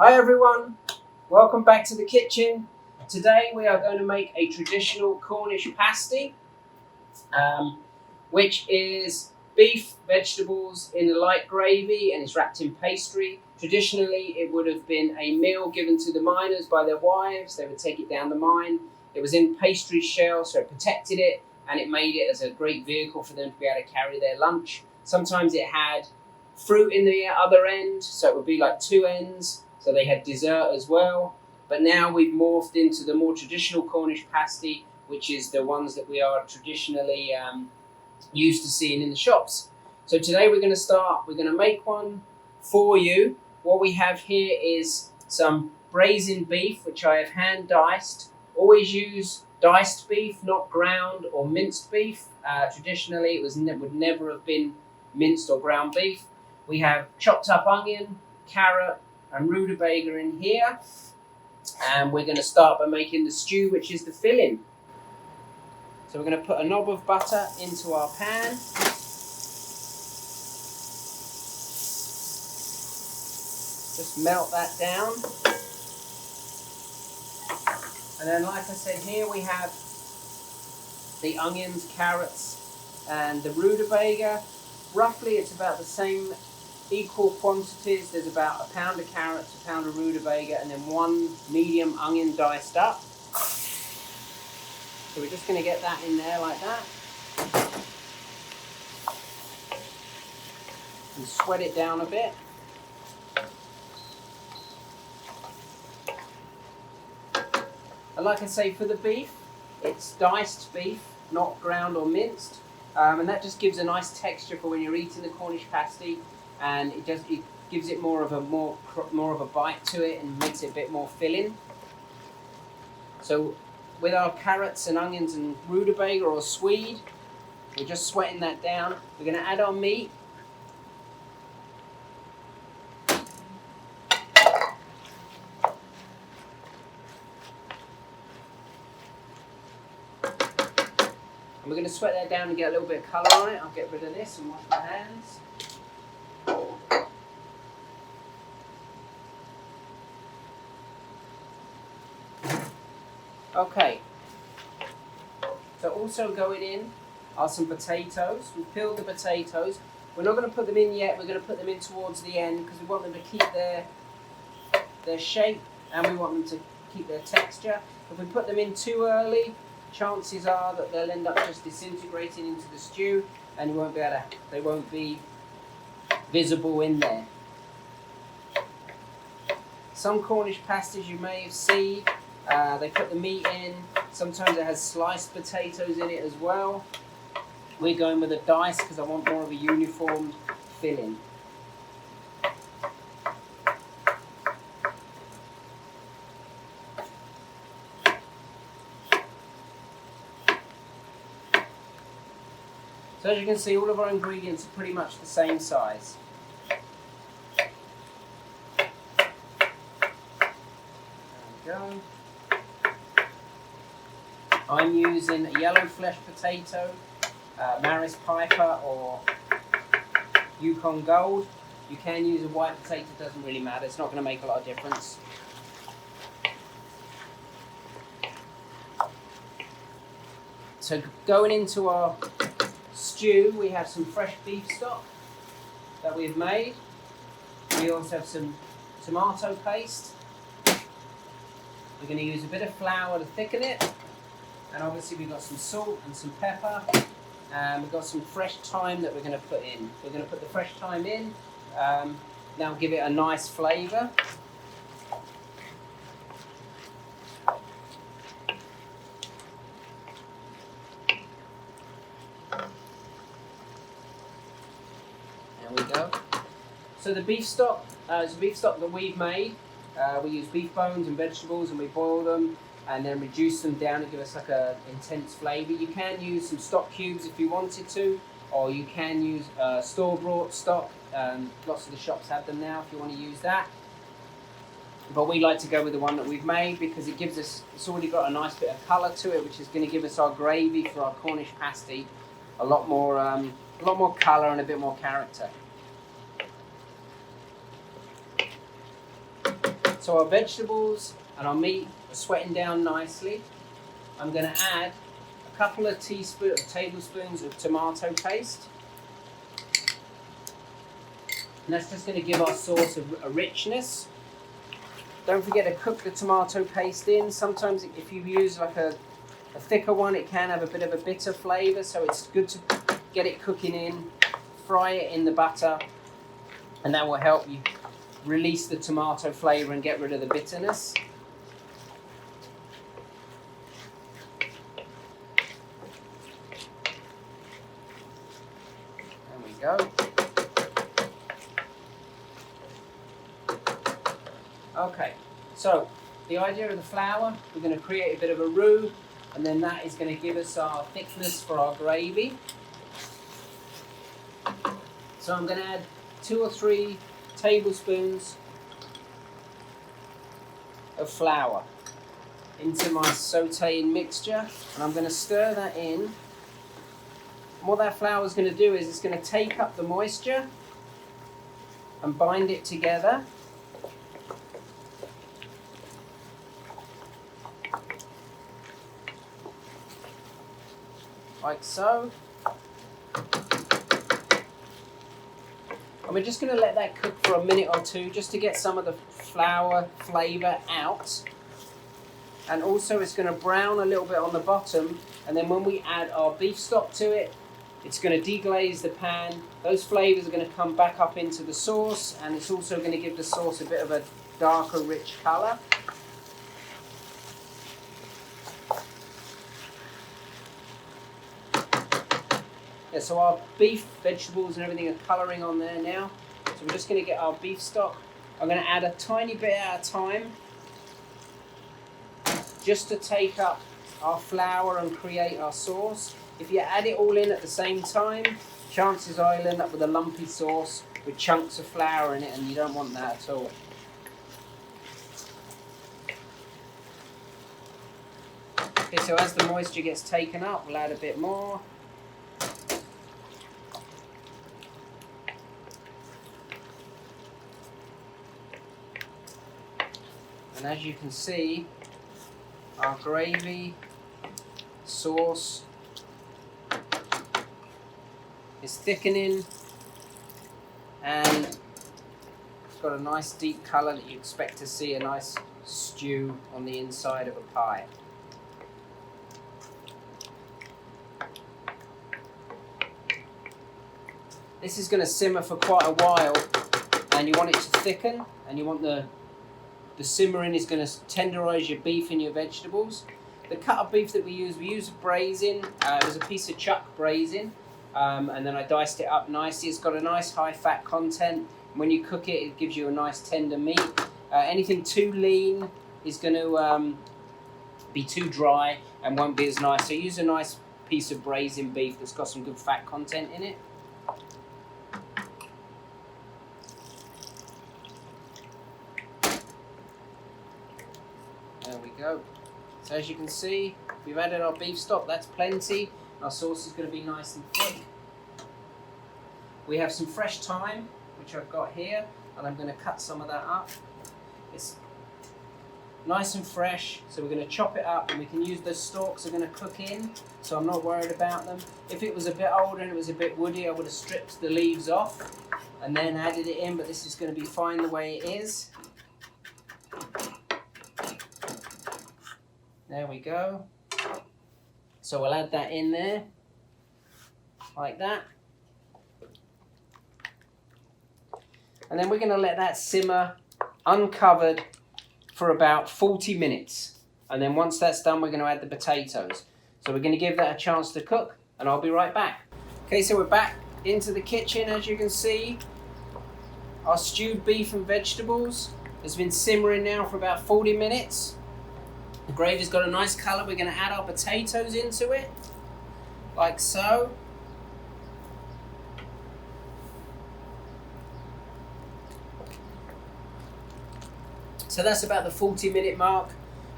Hi everyone, welcome back to the kitchen. Today we are going to make a traditional Cornish pasty, which is beef, vegetables in a light gravy, and it's wrapped in pastry. Traditionally it would have been a meal given to the miners by their wives. They would take it down the mine. It was in pastry shell, so it protected it and it made it as a great vehicle for them to be able to carry their lunch. Sometimes it had fruit in the other end, so it would be like two ends. So they had dessert as well. But now we've morphed into the more traditional Cornish pasty, which is the ones that we are traditionally used to seeing in the shops. So today we're going to make one for you. What we have here is some braised beef, which I have hand diced. Always use diced beef, not ground or minced beef. Traditionally, it would never have been minced or ground beef. We have chopped up onion, carrot, and rutabaga in here, and we're going to start by making the stew, which is the filling. So we're going to put a knob of butter into our pan. Just melt that down. And then, like I said, here we have the onions, carrots, and the rutabaga. Roughly it's about the same equal quantities. There's about a pound of carrots, a pound of rutabaga, and then one medium onion diced up. So we're just going to get that in there like that. And sweat it down a bit. And like I say, for the beef, it's diced beef, not ground or minced. And that just gives a nice texture for when you're eating the Cornish pasty. And it gives it more of a bite to it and makes it a bit more filling. So with our carrots and onions and rutabaga or swede, we're just sweating that down. We're going to add our meat. And we're going to sweat that down and get a little bit of colour on it. I'll get rid of this and wash my hands. Okay, so also going in are some potatoes. We've peeled the potatoes. We're not going to put them in yet, we're going to put them in towards the end because we want them to keep their shape and we want them to keep their texture. If we put them in too early, chances are that they'll end up just disintegrating into the stew and they won't be visible in there. Some Cornish pasties you may have seen, they put the meat in. Sometimes it has sliced potatoes in it as well. We're going with a dice because I want more of a uniform filling. So as you can see, all of our ingredients are pretty much the same size. There we go. I'm using a yellow flesh potato, Maris Piper or Yukon Gold. You can use a white potato, it doesn't really matter, it's not going to make a lot of difference. So going into our stew, we have some fresh beef stock that we've made. We also have some tomato paste. We're going to use a bit of flour to thicken it. And obviously we've got some salt and some pepper. And we've got some fresh thyme that we're going to put in. We're going to put the fresh thyme in. Now give it a nice flavour. There we go. So the beef stock is a beef stock that we've made. We use beef bones and vegetables and we boil them and then reduce them down and give us like a intense flavour. You can use some stock cubes if you wanted to, or you can use store-bought stock. Lots of the shops have them now if you want to use that. But we like to go with the one that we've made because it's already got a nice bit of colour to it, which is going to give us our gravy for our Cornish pasty a lot more colour and a bit more character. So our vegetables and our meat are sweating down nicely. I'm going to add a couple of tablespoons of tomato paste. And that's just going to give our sauce a richness. Don't forget to cook the tomato paste in. Sometimes if you use like a thicker one, it can have a bit of a bitter flavour, so it's good to get it cooking in, fry it in the butter, and that will help you release the tomato flavour and get rid of the bitterness. There we go. Okay, so the idea of the flour, we're going to create a bit of a roux, and then that is going to give us our thickness for our gravy. So I'm going to add 2 or 3 tablespoons of flour into my sauteing mixture, and I'm going to stir that in. And what that flour is going to do is it's going to take up the moisture and bind it together. Like so. And we're just going to let that cook for a minute or two just to get some of the flour flavour out. And also it's going to brown a little bit on the bottom, and then when we add our beef stock to it, it's going to deglaze the pan. Those flavours are going to come back up into the sauce, and it's also going to give the sauce a bit of a darker, rich colour. Yeah, so our beef, vegetables and everything are colouring on there now. So we're just going to get our beef stock. I'm going to add a tiny bit at a time just to take up our flour and create our sauce. If you add it all in at the same time, chances are you'll end up with a lumpy sauce with chunks of flour in it, and you don't want that at all. Okay, so as the moisture gets taken up, we'll add a bit more. And as you can see, our gravy sauce is thickening, and it's got a nice deep colour that you expect to see a nice stew on the inside of a pie. This is going to simmer for quite a while, and you want it to thicken, and you want the simmering is going to tenderise your beef and your vegetables. The cut of beef that we use braising. It was a piece of chuck braising, and then I diced it up nicely. It's got a nice high fat content. When you cook it, it gives you a nice tender meat. Anything too lean is going to be too dry and won't be as nice. So use a nice piece of braising beef that's got some good fat content in it. There we go. So as you can see, we've added our beef stock. That's plenty. Our sauce is going to be nice and thick. We have some fresh thyme, which I've got here, and I'm going to cut some of that up. It's nice and fresh, so we're going to chop it up, and we can use those stalks. Are going to cook in, so I'm not worried about them. If it was a bit older and it was a bit woody, I would have stripped the leaves off and then added it in, but this is going to be fine the way it is. There we go. So we'll add that in there, like that. And then we're going to let that simmer uncovered for about 40 minutes. And then once that's done, we're going to add the potatoes. So we're going to give that a chance to cook, and I'll be right back. Okay, so we're back into the kitchen. As you can see, our stewed beef and vegetables has been simmering now for about 40 minutes. The gravy's got a nice colour. We're going to add our potatoes into it, like so. So that's about the 40-minute mark.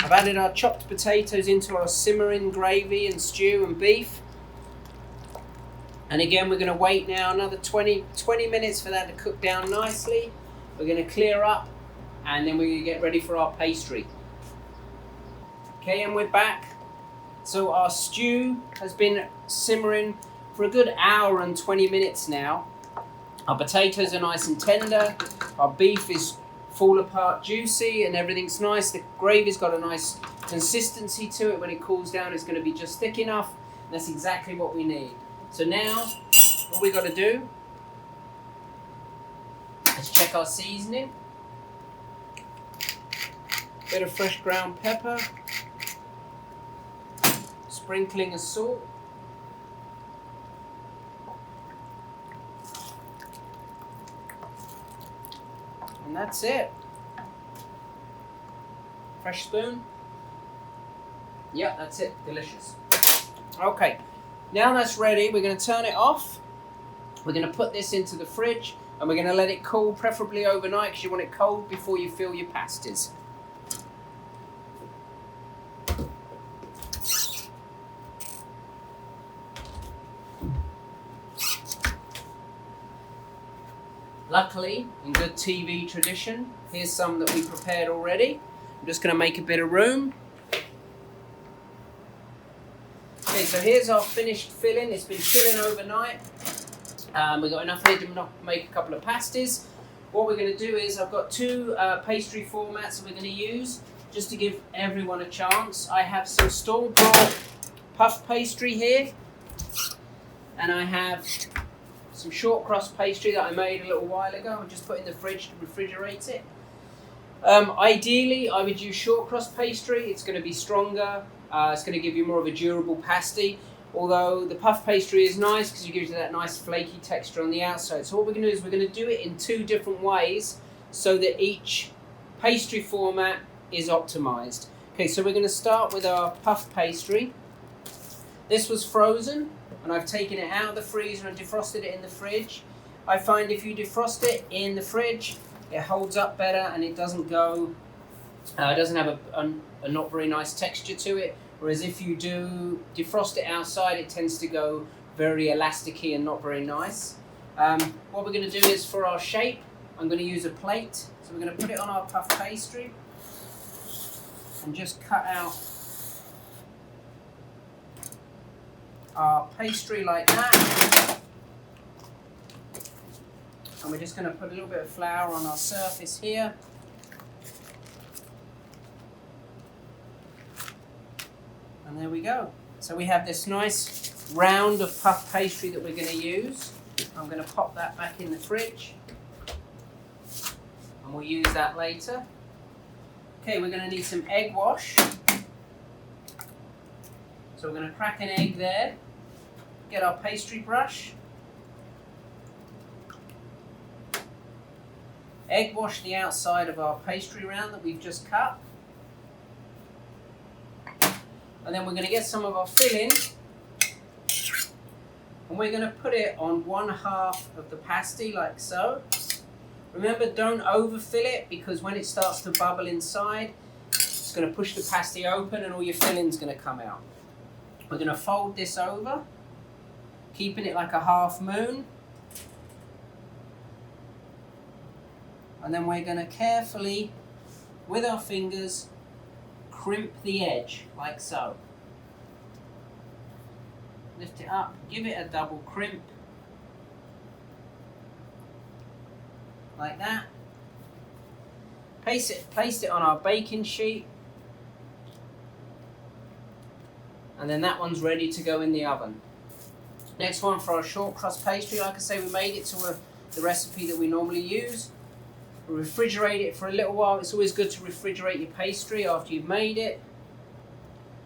I've added our chopped potatoes into our simmering gravy and stew and beef. And again, we're going to wait now another 20 minutes for that to cook down nicely. We're going to clear up and then we're going to get ready for our pastry. Okay, and we're back. So our stew has been simmering for a good hour and 20 minutes now. Our potatoes are nice and tender. Our beef is fall apart juicy and everything's nice. The gravy's got a nice consistency to it. When it cools down, it's going to be just thick enough. And that's exactly what we need. So now, what we got to do is check our seasoning. Bit of fresh ground pepper. Sprinkling of salt. And that's it. Fresh spoon. Yep, that's it. Delicious. Okay, now that's ready. We're going to turn it off. We're going to put this into the fridge and we're going to let it cool, preferably overnight because you want it cold before you fill your pasties. Luckily, in good TV tradition, here's some that we prepared already. I'm just going to make a bit of room. Okay, so here's our finished filling. It's been filling overnight. We've got enough here to make a couple of pasties. What we're going to do is, I've got two pastry formats that we're going to use, just to give everyone a chance. I have some store-bought puff pastry here, and I have some short crust pastry that I made a little while ago and just put in the fridge to refrigerate it. Ideally, I would use short crust pastry. It's going to be stronger. It's going to give you more of a durable pasty. Although the puff pastry is nice because it gives you that nice flaky texture on the outside. So what we're going to do is we're going to do it in two different ways so that each pastry format is optimized. Okay, so we're going to start with our puff pastry. This was frozen, and I've taken it out of the freezer and defrosted it in the fridge. I find if you defrost it in the fridge, it holds up better and it doesn't go, it doesn't have a not very nice texture to it. Whereas if you do defrost it outside, it tends to go very elasticy and not very nice. What we're going to do is, for our shape, I'm going to use a plate. So we're going to put it on our puff pastry and just cut out our pastry like that. And we're just going to put a little bit of flour on our surface here. And there we go. So we have this nice round of puff pastry that we're going to use. I'm going to pop that back in the fridge. And we'll use that later. Okay, we're going to need some egg wash. So we're going to crack an egg there. Get our pastry brush. Egg wash the outside of our pastry round that we've just cut. And then we're going to get some of our filling and we're going to put it on 1/2 of the pasty like so. Remember, don't overfill it because when it starts to bubble inside, it's going to push the pasty open and all your filling's going to come out. We're going to fold this over, keeping it like a half moon. And then we're going to carefully, with our fingers, crimp the edge, like so. Lift it up, give it a double crimp, like that. Place it on our baking sheet, and then that one's ready to go in the oven. Next one for our short crust pastry, like I say, we made it to the recipe that we normally use. We refrigerate it for a little while. It's always good to refrigerate your pastry after you've made it.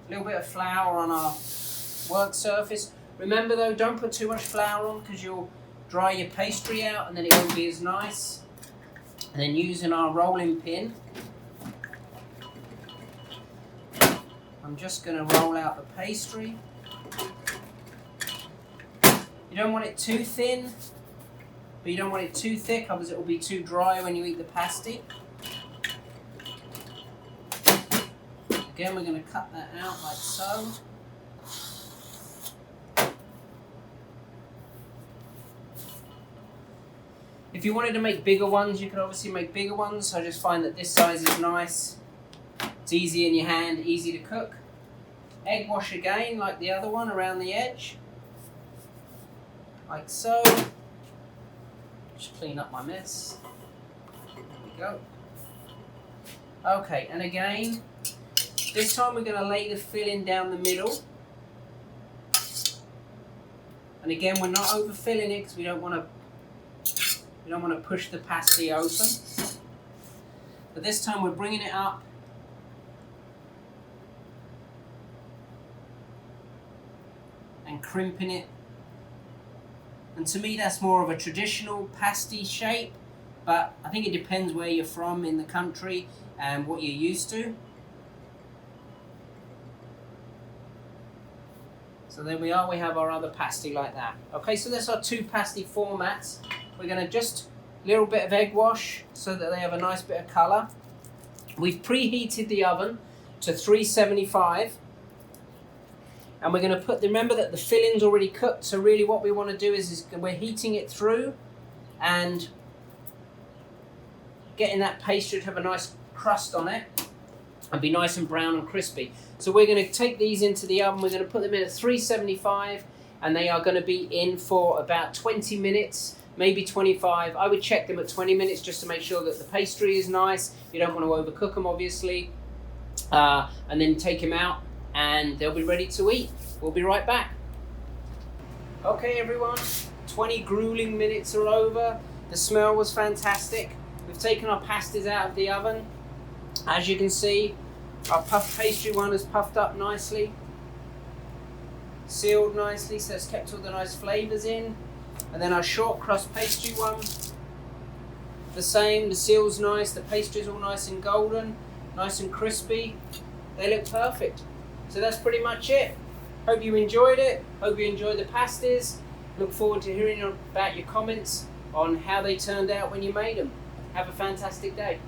A little bit of flour on our work surface. Remember though, don't put too much flour on because you'll dry your pastry out and then it won't be as nice. And then using our rolling pin, I'm just going to roll out the pastry. You don't want it too thin, but you don't want it too thick, otherwise it will be too dry when you eat the pasty. Again, we're going to cut that out like so. If you wanted to make bigger ones, you could obviously make bigger ones. I just find that this size is nice. It's easy in your hand, easy to cook. Egg wash again, like the other one, around the edge. Like so. Just clean up my mess. There we go. Okay, and again, this time we're going to lay the filling down the middle. And again, we're not overfilling it because we don't want to push the pasty open. But this time we're bringing it up and crimping it. And to me that's more of a traditional pasty shape, but I think it depends where you're from in the country and what you're used to. So there we are, we have our other pasty like that. Okay, so that's our 2 pasty formats. We're going to just a little bit of egg wash so that they have a nice bit of colour. We've preheated the oven to 375. And we're going to put, remember that the filling's already cooked, so really what we want to do is we're heating it through and getting that pastry to have a nice crust on it and be nice and brown and crispy. So we're going to take these into the oven, we're going to put them in at 375 and they are going to be in for about 20 minutes, maybe 25. I would check them at 20 minutes just to make sure that the pastry is nice. You don't want to overcook them obviously. And then take them out and they'll be ready to eat. We'll be right back. Okay everyone, 20 grueling minutes are over. The smell was fantastic. We've taken our pasties out of the oven. As you can see, our puff pastry one has puffed up nicely, sealed nicely, so it's kept all the nice flavours in. And then our short crust pastry one, the same, the seal's nice, the pastry's all nice and golden, nice and crispy. They look perfect. So that's pretty much it. Hope you enjoyed it. Hope you enjoyed the pasties. Look forward to hearing about your comments on how they turned out when you made them. Have a fantastic day.